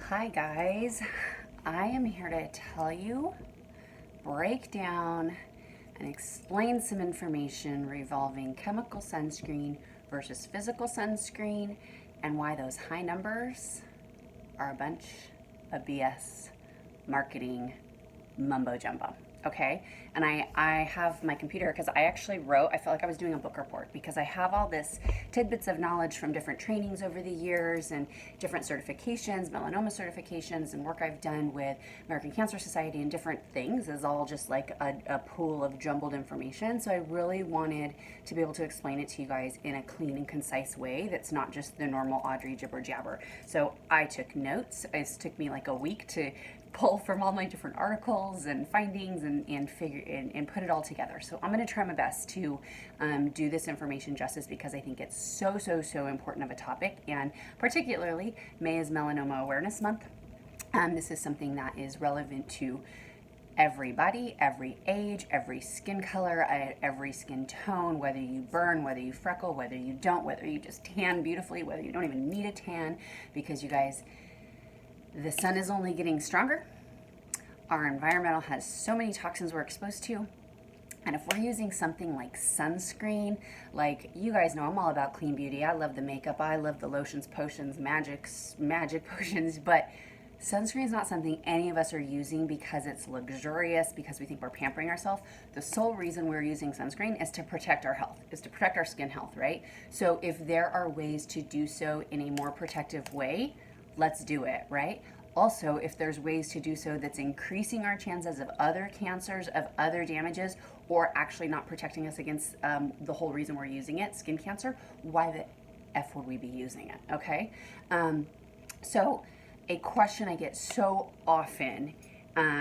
Hi guys, I am here to tell you, break down, and explain some information revolving chemical sunscreen versus physical sunscreen and why those high numbers are a bunch of BS marketing mumbo jumbo. Okay, and I have my computer because I actually wrote, I felt like I was doing a book report because I have all this tidbits of knowledge from different trainings over the years and different certifications, melanoma certifications, and work I've done with American Cancer Society and different things is all just like a pool of jumbled information. So I really wanted to be able to explain it to you guys in a clean and concise way that's not just the normal Audrey jibber jabber. So I took notes. It took me like a week to pull from all my different articles and findings and figure and put it all together. So I'm going to try my best to do this information justice because I think it's so important of a topic, and particularly May is Melanoma Awareness Month. This is something that is relevant to everybody, every age, every skin color, every skin tone, whether you burn, whether you freckle, whether you don't, whether you just tan beautifully, whether you don't even need a tan, because you guys, the sun is only getting stronger. Our environment has so many toxins we're exposed to. And if we're using something like sunscreen, like you guys know I'm all about clean beauty. I love the makeup. I love the lotions, potions, magic potions. But sunscreen is not something any of us are using because it's luxurious, because we think we're pampering ourselves. The sole reason we're using sunscreen is to protect our health, is to protect our skin health, right? So if there are ways to do so in a more protective way, let's do it, right? Also, if there's ways to do so that's increasing our chances of other cancers, of other damages, or actually not protecting us against the whole reason we're using it, skin cancer, why the F would we be using it, okay? So a question I get so often,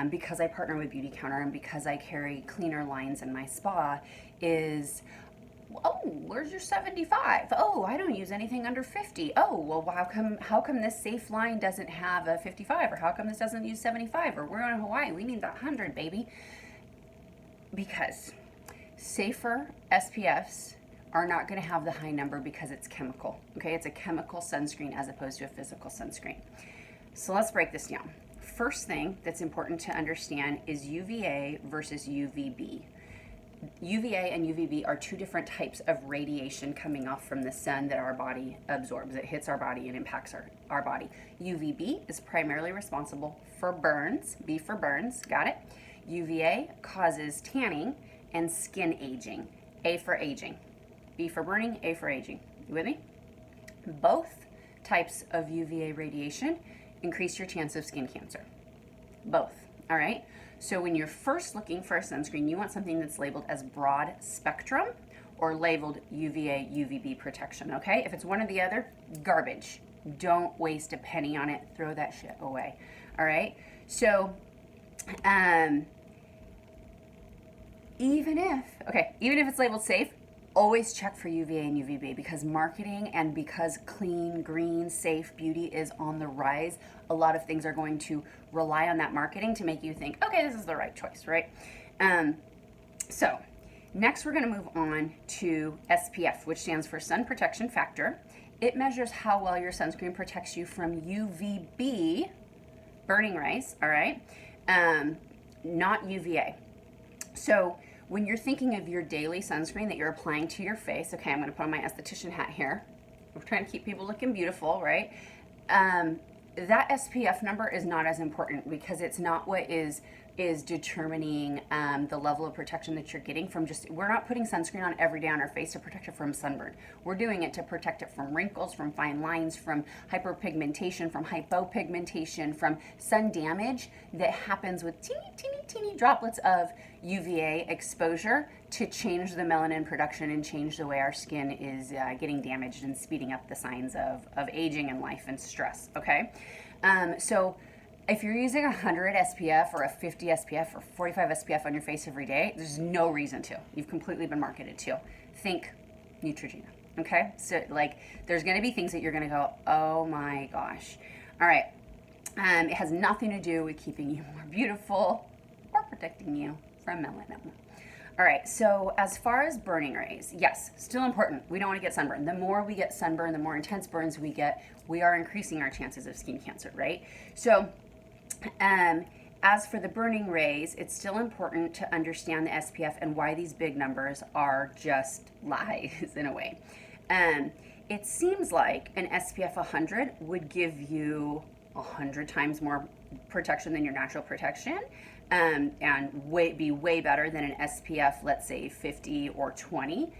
because I partner with Beauty Counter and because I carry cleaner lines in my spa, is, oh, where's your 75? Oh, I don't use anything under 50. Oh, well, how come this safe line doesn't have a 55? Or how come this doesn't use 75? Or we're in Hawaii, we need that 100, baby. Because safer SPFs are not going to have the high number because it's chemical, okay? It's a chemical sunscreen as opposed to a physical sunscreen. So let's break this down. First thing that's important to understand is UVA versus UVB. UVA and UVB are two different types of radiation coming off from the sun that our body absorbs. It hits our body and impacts our body. UVB is primarily responsible for burns, B for burns, got it? UVA causes tanning and skin aging, A for aging. B for burning, A for aging. You with me? Both types of UVA radiation increase your chance of skin cancer. Both, all right? So when you're first looking for a sunscreen, you want something that's labeled as broad spectrum or labeled UVA, UVB protection, okay? If it's one or the other, garbage. Don't waste a penny on it. Throw that shit away, all right? So even if it's labeled safe, always check for UVA and UVB, because marketing and because clean, green, safe beauty is on the rise, a lot of things are going to rely on that marketing to make you think, okay, this is the right choice, right? So next we're going to move on to SPF, which stands for sun protection factor. It measures how well your sunscreen protects you from UVB, burning rays, all right? Not UVA. So when you're thinking of your daily sunscreen that you're applying to your face, okay, I'm going to put on my esthetician hat here. We're trying to keep people looking beautiful, right? That SPF number is not as important because it's not what is determining the level of protection that you're getting from we're not putting sunscreen on every day on our face to protect it from sunburn. We're doing it to protect it from wrinkles, from fine lines, from hyperpigmentation, from hypopigmentation, from sun damage that happens with teeny droplets of UVA exposure to change the melanin production and change the way our skin is getting damaged and speeding up the signs of aging and life and stress, okay? So if you're using 100 SPF or a 50 SPF or 45 SPF on your face every day, there's no reason to. You've completely been marketed to. Think Neutrogena, okay? So like there's gonna be things that you're gonna go, oh my gosh. All right, it has nothing to do with keeping you more beautiful or protecting you from melanoma. All right, so as far as burning rays, yes, still important. We don't want to get sunburned. The more we get sunburned, the more intense burns we get, we are increasing our chances of skin cancer, right? So, as for the burning rays, it's still important to understand the SPF and why these big numbers are just lies in a way. It seems like an SPF 100 would give you 100 times more protection than your natural protection, and be way better than an SPF, let's say 50 or 20.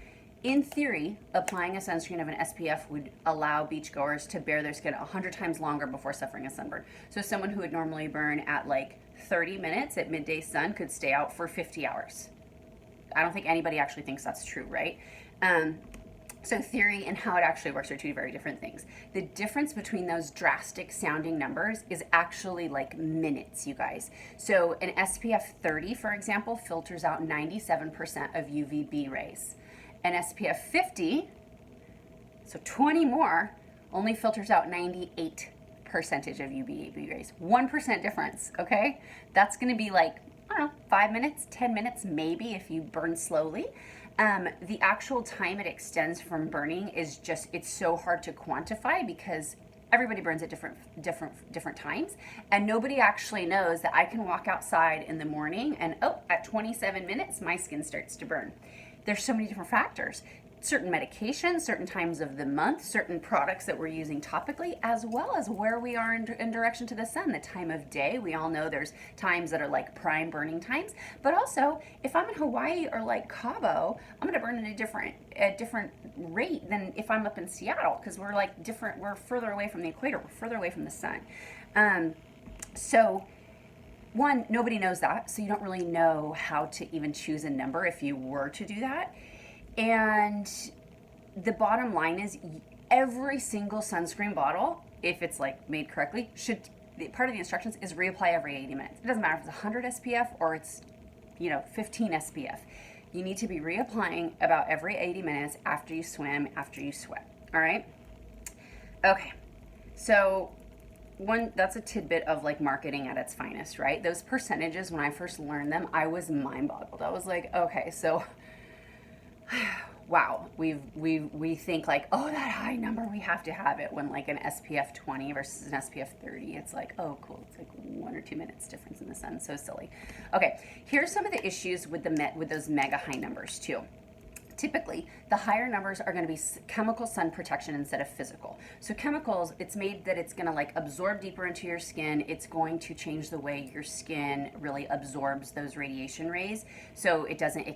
In theory, applying a sunscreen of an SPF would allow beachgoers to bear their skin 100 times longer before suffering a sunburn. So someone who would normally burn at like 30 minutes at midday sun could stay out for 50 hours. I don't think anybody actually thinks that's true, right? So theory and how it actually works are two very different things. The difference between those drastic sounding numbers is actually like minutes, you guys. So an SPF 30, for example, filters out 97% of UVB rays. An SPF 50, so 20 more, only filters out 98% of UVB rays. 1% difference, okay? That's gonna be like, I don't know, 5 minutes, 10 minutes, maybe if you burn slowly. The actual time it extends from burning is just, it's so hard to quantify because everybody burns at different times, and nobody actually knows that I can walk outside in the morning and at 27 minutes my skin starts to burn. There's so many different factors. Certain medications, certain times of the month, certain products that we're using topically, as well as where we are in direction to the sun, the time of day. We all know there's times that are like prime burning times, but also if I'm in Hawaii or like Cabo, I'm gonna burn at a different rate than if I'm up in Seattle, because we're like different, we're further away from the equator, we're further away from the sun. So one, nobody knows that, so you don't really know how to even choose a number if you were to do that. And the bottom line is every single sunscreen bottle, if it's like made correctly, part of the instructions is reapply every 80 minutes. It doesn't matter if it's 100 SPF or it's 15 SPF. You need to be reapplying about every 80 minutes after you swim, after you sweat. All right? Okay. So that's a tidbit of like marketing at its finest, right? Those percentages, when I first learned them, I was mind boggled. I was like, okay, so wow, we think like, oh, that high number, we have to have it, when like an SPF 20 versus an SPF 30, it's like, oh, cool, it's like 1 or 2 minutes difference in the sun. So silly. Okay, here's some of the issues with those mega high numbers too. Typically, the higher numbers are going to be chemical sun protection instead of physical. So chemicals, it's made that it's going to like absorb deeper into your skin. It's going to change the way your skin really absorbs those radiation rays, so it doesn't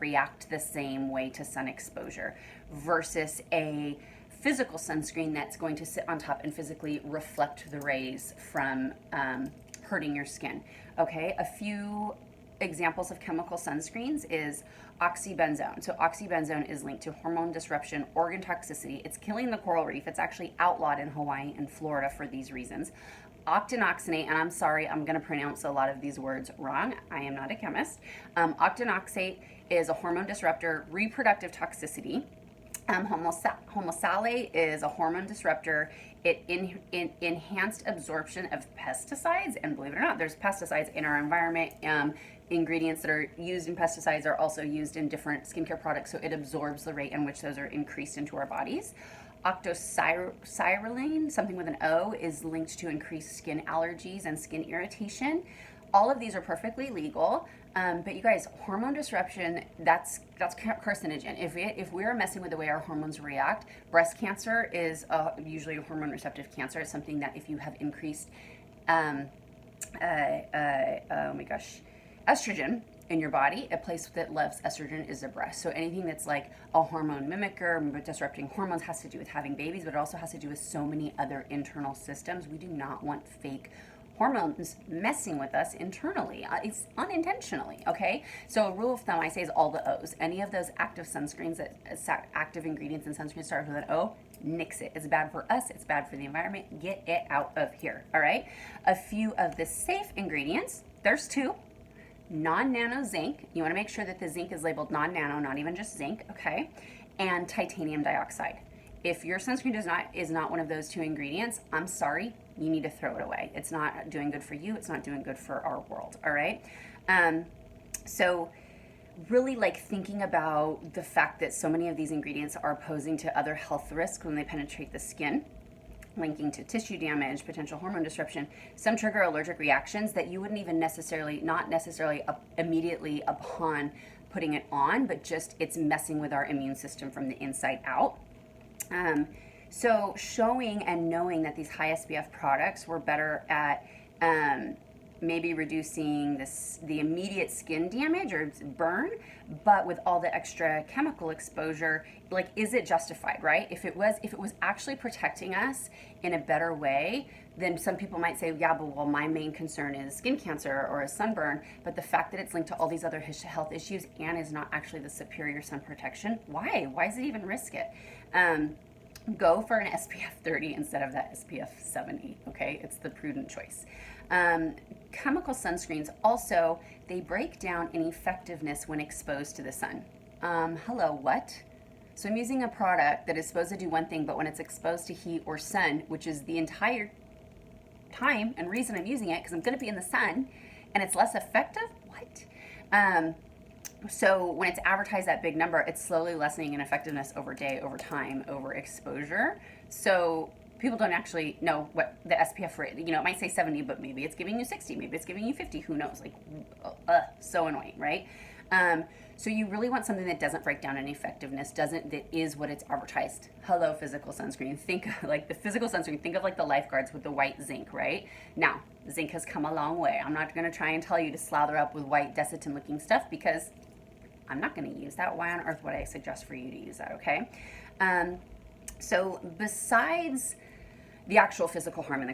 react the same way to sun exposure, versus a physical sunscreen that's going to sit on top and physically reflect the rays from hurting your skin. Okay, a few examples of chemical sunscreens is oxybenzone. So oxybenzone is linked to hormone disruption, organ toxicity. It's killing the coral reef. It's actually outlawed in Hawaii and Florida for these reasons. Octinoxate, and I'm sorry, I'm going to pronounce a lot of these words wrong. I am not a chemist. Octinoxate is a hormone disruptor, reproductive toxicity. Homosalate is a hormone disruptor. It enhanced absorption of pesticides, and believe it or not, there's pesticides in our environment. Ingredients that are used in pesticides are also used in different skincare products, so it absorbs the rate in which those are increased into our bodies. Octocyrylene, something with an O, is linked to increased skin allergies and skin irritation. All of these are perfectly legal, but you guys, hormone disruption, that's carcinogen. If we're messing with the way our hormones react, breast cancer is usually a hormone receptive cancer. It's something that if you have increased, estrogen in your body, a place that loves estrogen is the breast. So anything that's like a hormone mimicker, disrupting hormones, has to do with having babies, but it also has to do with so many other internal systems. We do not want fake hormones messing with us internally. It's unintentionally, okay? So a rule of thumb I say is all the O's. Any of those active sunscreens, active ingredients in sunscreen start with an O, nix it. It's bad for us, it's bad for the environment. Get it out of here, all right? A few of the safe ingredients, there's two. Non-nano zinc. You want to make sure that the zinc is labeled non-nano, not even just zinc, okay? And titanium dioxide. If your sunscreen is not one of those two ingredients, I'm sorry, you need to throw it away. It's not doing good for you. It's not doing good for our world, all right? So really like thinking about the fact that so many of these ingredients are posing to other health risks when they penetrate the skin, linking to tissue damage, potential hormone disruption. Some trigger allergic reactions that you wouldn't even not necessarily immediately upon putting it on, but just it's messing with our immune system from the inside out. So showing and knowing that these high SPF products were better at maybe reducing the immediate skin damage or burn, but with all the extra chemical exposure, like, is it justified, right? If it was actually protecting us in a better way, then some people might say, yeah, but well, my main concern is skin cancer or a sunburn. But the fact that it's linked to all these other health issues and is not actually the superior sun protection, why? Why does it even risk it? Go for an SPF 30 instead of that SPF 70, okay? It's the prudent choice. Chemical sunscreens also, they break down in effectiveness when exposed to the sun. Hello, what? So I'm using a product that is supposed to do one thing, but when it's exposed to heat or sun, which is the entire time and reason I'm using it, because I'm going to be in the sun, and it's less effective? What? So when it's advertised that big number, it's slowly lessening in effectiveness over day, over time, over exposure. So people don't actually know what the SPF rate, it might say 70, but maybe it's giving you 60, maybe it's giving you 50, who knows? Like, so annoying, right? So you really want something that doesn't break down in effectiveness, that is what it's advertised. Hello, physical sunscreen. Think like the physical sunscreen, think of like the lifeguards with the white zinc, right? Now, zinc has come a long way. I'm not going to try and tell you to slather up with white Desitin looking stuff because I'm not going to use that. Why on earth would I suggest for you to use that, okay? So besides the actual physical harm in the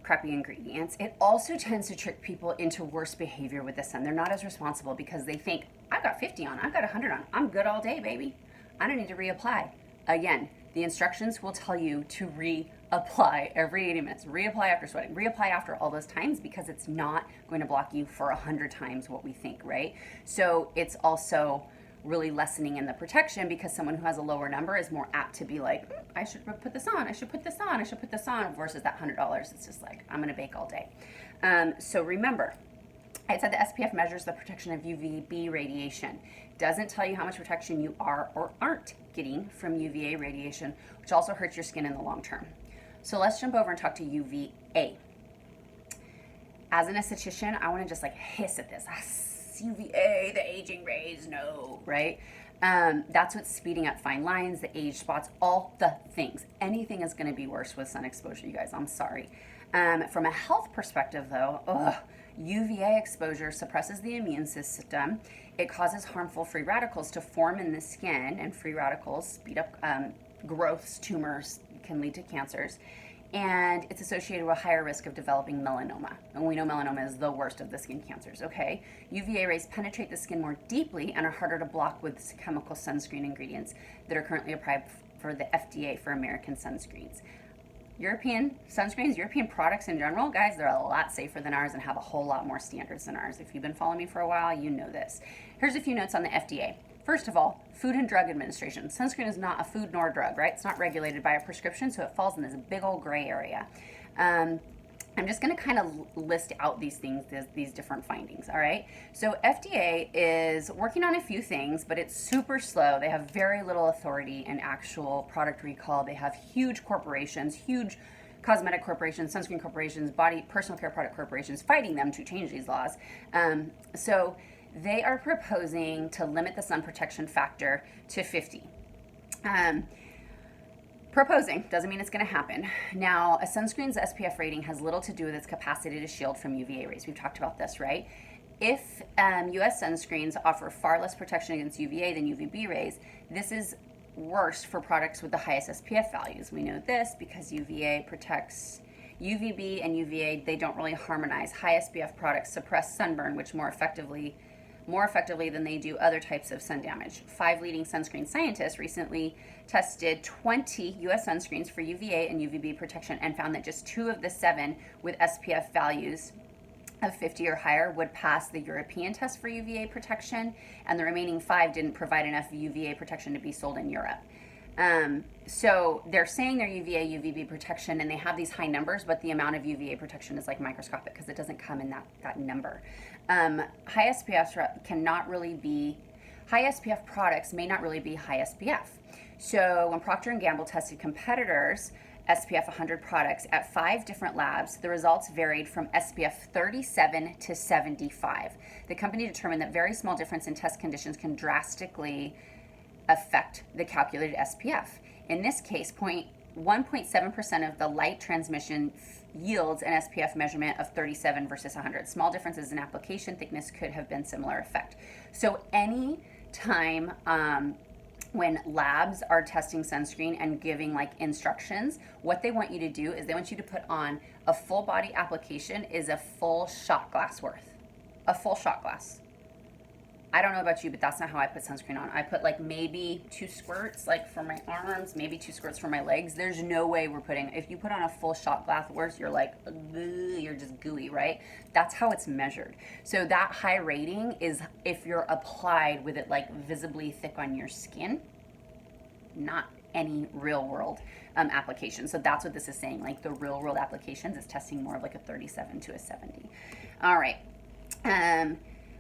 crappy ingredients, it also tends to trick people into worse behavior with the sun. They're not as responsible because they think, I got 50 on, I got 100 on, I'm good all day, baby. I don't need to reapply. Again, the instructions will tell you to reapply every 80 minutes, reapply after sweating, reapply after all those times, because it's not going to block you for 100 times what we think, right? So it's also really lessening in the protection, because someone who has a lower number is more apt to be like, I should put this on, I should put this on, I should put this on, versus that $100. It's just like, I'm gonna bake all day. So remember, I said the SPF measures the protection of UVB radiation. Doesn't tell you how much protection you are or aren't getting from UVA radiation, which also hurts your skin in the long term. So let's jump over and talk to UVA. As an esthetician, I wanna just like hiss at this. UVA, the aging rays, no, right? That's what's speeding up fine lines, the age spots, all the things. Anything is going to be worse with sun exposure, you guys. I'm sorry. From a health perspective, though, UVA exposure suppresses the immune system. It causes harmful free radicals to form in the skin, and free radicals speed up growths, tumors, can lead to cancers. And it's associated with a higher risk of developing melanoma. And we know melanoma is the worst of the skin cancers, okay? UVA rays penetrate the skin more deeply and are harder to block with chemical sunscreen ingredients that are currently approved for the FDA for American sunscreens. European sunscreens, European products in general, guys, they're a lot safer than ours and have a whole lot more standards than ours. If you've been following me for a while, you know this. Here's a few notes on the FDA. First of all, Food and Drug Administration. Sunscreen is not a food nor a drug, right? It's not regulated by a prescription, so it falls in this big old gray area. I'm just going to kind of list out these things, these different findings, all right? So FDA is working on a few things, but it's super slow. They have very little authority in actual product recall. They have huge corporations, huge cosmetic corporations, sunscreen corporations, personal care product corporations fighting them to change these laws. So they are proposing to limit the sun protection factor to 50. Proposing doesn't mean it's going to happen. Now, a sunscreen's SPF rating has little to do with its capacity to shield from UVA rays. We've talked about this, right? If US sunscreens offer far less protection against UVA than UVB rays, this is worse for products with the highest SPF values. We know this because UVA protects UVB and UVA, they don't really harmonize. High SPF products suppress sunburn, which more effectively than they do other types of sun damage. 5 leading sunscreen scientists recently tested 20 US sunscreens for UVA and UVB protection and found that just 2 of the 7 with SPF values of 50 or higher would pass the European test for UVA protection, and the remaining 5 didn't provide enough UVA protection to be sold in Europe. So they're saying they're UVA, UVB protection, and they have these high numbers, but the amount of UVA protection is like microscopic because it doesn't come in that number. High SPF cannot really be high SPF products may not really be high SPF. So when Procter & Gamble tested competitors' SPF 100 products at 5 different labs, the results varied from SPF 37 to 75. The company determined that very small difference in test conditions can drastically affect the calculated SPF. In this case, 1.7% of the light transmission yields an SPF measurement of 37 versus 100. Small differences in application thickness could have been similar effect. So any time when labs are testing sunscreen and giving like instructions, what they want you to do is they want you to put on a full body application is a full shot glass worth. A full shot glass. I don't know about you, but that's not how I put sunscreen on. I put like maybe 2 squirts like for my arms, maybe 2 squirts for my legs. There's no way we're putting, if you put on a full shot glass worth, you're like, you're just gooey, right? That's how it's measured. So that high rating is if you're applied with it like visibly thick on your skin, not any real world application. So that's what this is saying. Like the real world applications is testing more of like a 37 to a 70. All right.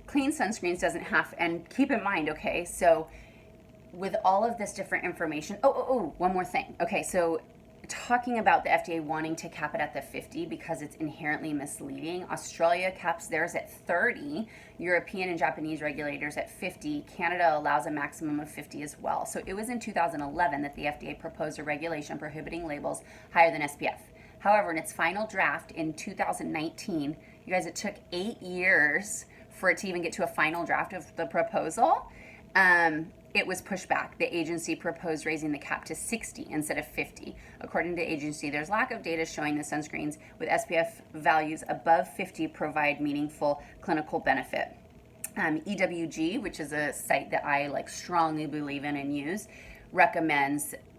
Clean sunscreens doesn't have, and keep in mind, okay, so with all of this different information, one more thing. Okay, so talking about the FDA wanting to cap it at the 50 because it's inherently misleading. Australia caps theirs at 30, European and Japanese regulators at 50, Canada allows a maximum of 50 as well. So it was in 2011 that the FDA proposed a regulation prohibiting labels higher than SPF. However, in its final draft in 2019, you guys, it took 8 years for it to even get to a final draft of the proposal. It was pushed back. The agency proposed raising the cap to 60 instead of 50. According to the agency, there's lack of data showing that sunscreens with SPF values above 50 provide meaningful clinical benefit. EWG, which is a site that I like strongly believe in and use,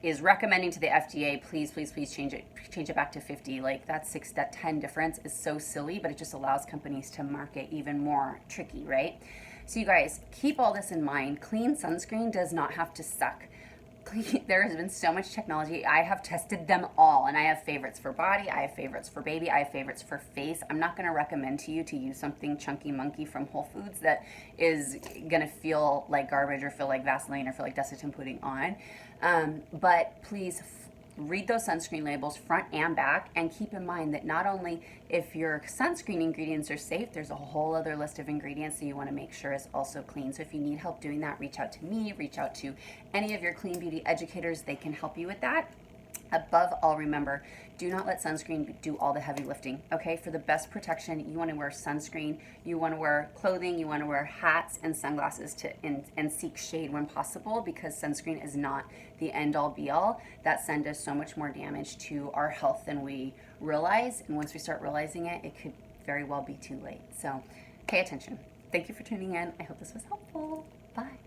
is recommending to the FDA, please change it back to 50. Like that 10 difference is so silly, but it just allows companies to market even more tricky, right? So you guys, keep all this in mind. Clean sunscreen does not have to suck. There has been so much technology. I have tested them all, and I have favorites for body, I have favorites for baby, I have favorites for face. I'm not going to recommend to you to use something chunky monkey from Whole Foods that is going to feel like garbage or feel like Vaseline or feel like Desitin putting on. But please read those sunscreen labels front and back, and keep in mind that not only if your sunscreen ingredients are safe, there's a whole other list of ingredients that you want to make sure is also clean. So if you need help doing that, reach out to me, reach out to any of your clean beauty educators. They can help you with that. Above all, remember, do not let sunscreen do all the heavy lifting, okay? For the best protection, you want to wear sunscreen, you want to wear clothing, you want to wear hats and sunglasses and seek shade when possible, because sunscreen is not the end-all be-all. That sun does so much more damage to our health than we realize, and once we start realizing it, it could very well be too late. So pay attention. Thank you for tuning in. I hope this was helpful. Bye.